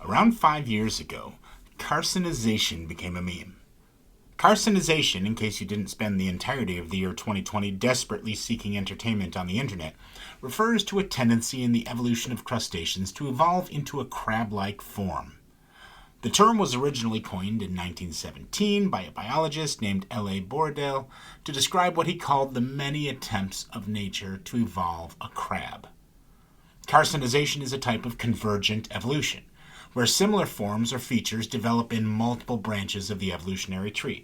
Around 5 years ago, carcinization became a meme. Carcinization, in case you didn't spend the entirety of the year 2020 desperately seeking entertainment on the internet, refers to a tendency in the evolution of crustaceans to evolve into a crab-like form. The term was originally coined in 1917 by a biologist named L.A. Borodale to describe what he called the many attempts of nature to evolve a crab. Carcinization is a type of convergent evolution, where similar forms or features develop in multiple branches of the evolutionary tree.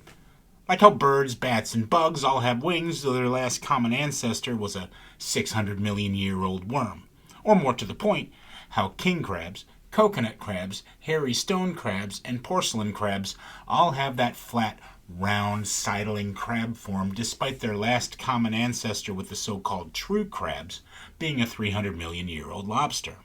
Like how birds, bats, and bugs all have wings, though their last common ancestor was a 600 million year old worm. Or more to the point, how king crabs, coconut crabs, hairy stone crabs, and porcelain crabs all have that flat, round, sidling crab form despite their last common ancestor with the so-called true crabs being a 300 million year old lobster.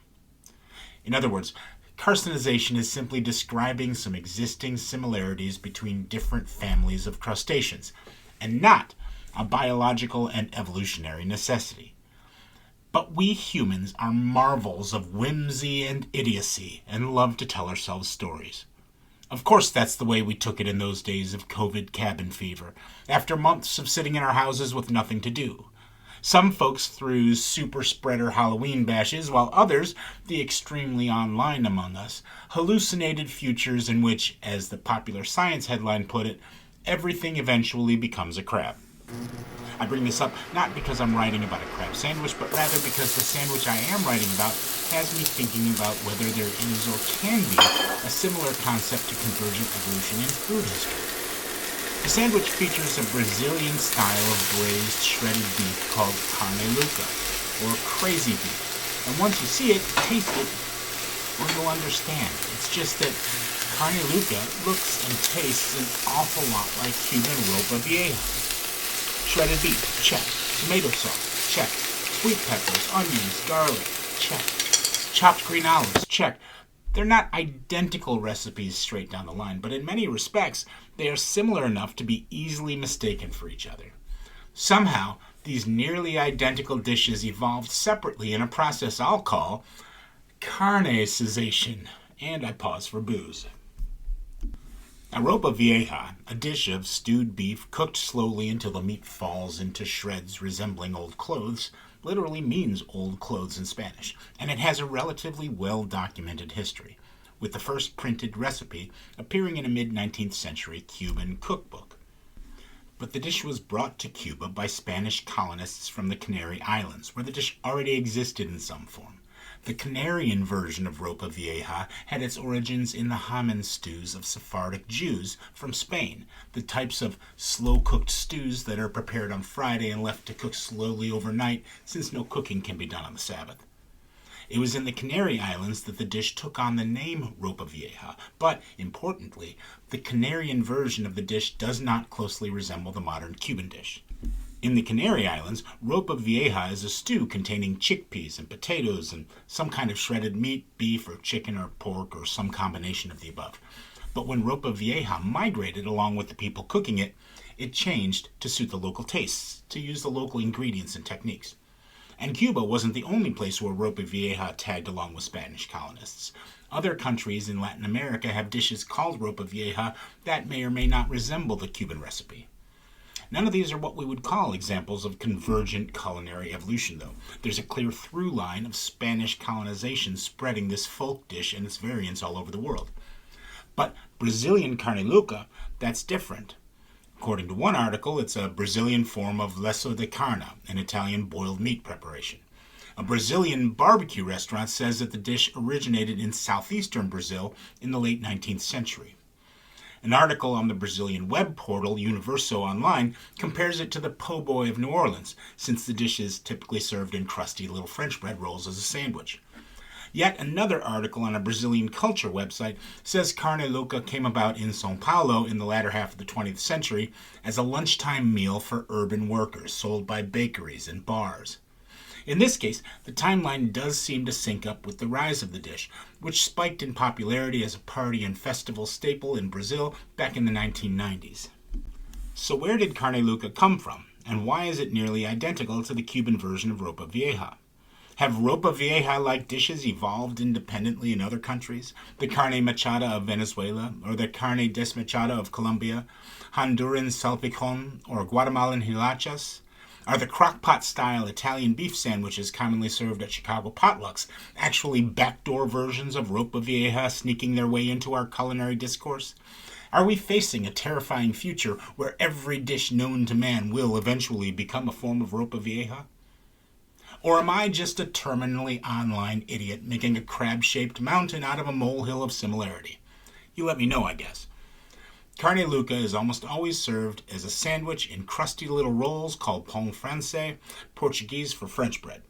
In other words, carcinization is simply describing some existing similarities between different families of crustaceans, and not a biological and evolutionary necessity. But we humans are marvels of whimsy and idiocy and love to tell ourselves stories. Of course, that's the way we took it in those days of COVID cabin fever, after months of sitting in our houses with nothing to do. Some folks threw super spreader Halloween bashes, while others, the extremely online among us, hallucinated futures in which, as the popular science headline put it, everything eventually becomes a crab. I bring this up not because I'm writing about a crab sandwich, but rather because the sandwich I am writing about has me thinking about whether there is or can be a similar concept to convergent evolution in food history. The sandwich features a Brazilian style of braised shredded beef called carne louca, or crazy beef. And once you see it, taste it, well, you'll understand. It's just that carne louca looks and tastes an awful lot like Cuban ropa vieja. Shredded beef, check. Tomato sauce, check. Sweet peppers, onions, garlic, check. Chopped green olives, check. They're not identical recipes straight down the line, but in many respects, they are similar enough to be easily mistaken for each other. Somehow, these nearly identical dishes evolved separately in a process I'll call carcinization, and I pause for booze. A ropa vieja, a dish of stewed beef cooked slowly until the meat falls into shreds resembling old clothes, literally means old clothes in Spanish, and it has a relatively well-documented history, with the first printed recipe appearing in a mid-19th century Cuban cookbook. But the dish was brought to Cuba by Spanish colonists from the Canary Islands, where the dish already existed in some form. The Canarian version of ropa vieja had its origins in the Haman stews of Sephardic Jews from Spain, the types of slow-cooked stews that are prepared on Friday and left to cook slowly overnight since no cooking can be done on the Sabbath. It was in the Canary Islands that the dish took on the name ropa vieja, but, importantly, the Canarian version of the dish does not closely resemble the modern Cuban dish. In the Canary Islands, ropa vieja is a stew containing chickpeas and potatoes and some kind of shredded meat, beef or chicken or pork or some combination of the above. But when ropa vieja migrated along with the people cooking it, it changed to suit the local tastes, to use the local ingredients and techniques. And Cuba wasn't the only place where ropa vieja tagged along with Spanish colonists. Other countries in Latin America have dishes called ropa vieja that may or may not resemble the Cuban recipe. None of these are what we would call examples of convergent culinary evolution, though. There's a clear through line of Spanish colonization spreading this folk dish and its variants all over the world. But Brazilian Carne Louca, that's different. According to one article, it's a Brazilian form of lesso de carne, an Italian boiled meat preparation. A Brazilian barbecue restaurant says that the dish originated in southeastern Brazil in the late 19th century. An article on the Brazilian web portal Universo Online compares it to the po' boy of New Orleans, since the dish is typically served in crusty little French bread rolls as a sandwich. Yet another article on a Brazilian culture website says carne louca came about in São Paulo in the latter half of the 20th century as a lunchtime meal for urban workers sold by bakeries and bars. In this case, the timeline does seem to sync up with the rise of the dish, which spiked in popularity as a party and festival staple in Brazil back in the 1990s. So where did carne louca come from, and why is it nearly identical to the Cuban version of ropa vieja? Have ropa vieja-like dishes evolved independently in other countries? The carne machada of Venezuela, or the carne desmechada of Colombia, Honduran salpicón, or Guatemalan hilachas? Are the crock-pot-style Italian beef sandwiches commonly served at Chicago potlucks actually backdoor versions of ropa vieja sneaking their way into our culinary discourse? Are we facing a terrifying future where every dish known to man will eventually become a form of ropa vieja? Or am I just a terminally online idiot making a crab-shaped mountain out of a molehill of similarity? You let me know, I guess. Carne Louca is almost always served as a sandwich in crusty little rolls called pão francês, Portuguese for French bread.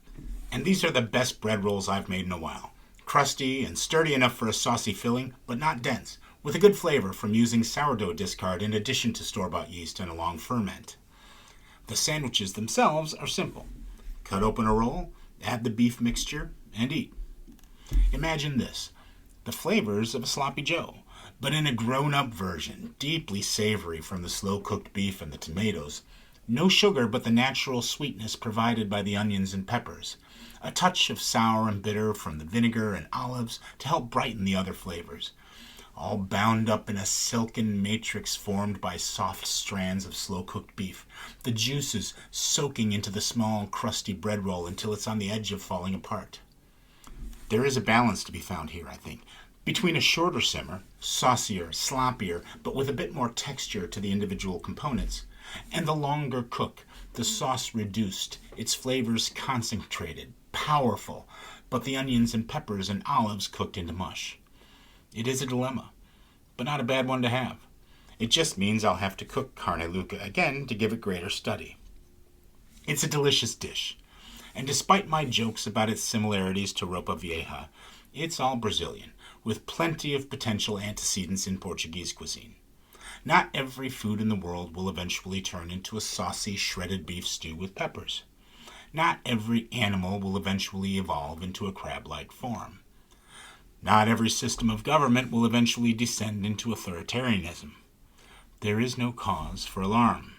And these are the best bread rolls I've made in a while. Crusty and sturdy enough for a saucy filling, but not dense, with a good flavor from using sourdough discard in addition to store-bought yeast and a long ferment. The sandwiches themselves are simple. Cut open a roll, add the beef mixture, and eat. Imagine this, the flavors of a sloppy joe, but in a grown-up version, deeply savory from the slow-cooked beef and the tomatoes. No sugar but the natural sweetness provided by the onions and peppers. A touch of sour and bitter from the vinegar and olives to help brighten the other flavors. All bound up in a silken matrix formed by soft strands of slow-cooked beef, the juices soaking into the small, crusty bread roll until it's on the edge of falling apart. There is a balance to be found here, I think, between a shorter simmer, saucier, sloppier, but with a bit more texture to the individual components, and the longer cook, the sauce reduced, its flavors concentrated, powerful, but the onions and peppers and olives cooked into mush. It is a dilemma, but not a bad one to have. It just means I'll have to cook carne louca again to give it greater study. It's a delicious dish, and despite my jokes about its similarities to ropa vieja, it's all Brazilian, with plenty of potential antecedents in Portuguese cuisine. Not every food in the world will eventually turn into a saucy, shredded beef stew with peppers. Not every animal will eventually evolve into a crab-like form. Not every system of government will eventually descend into authoritarianism. There is no cause for alarm.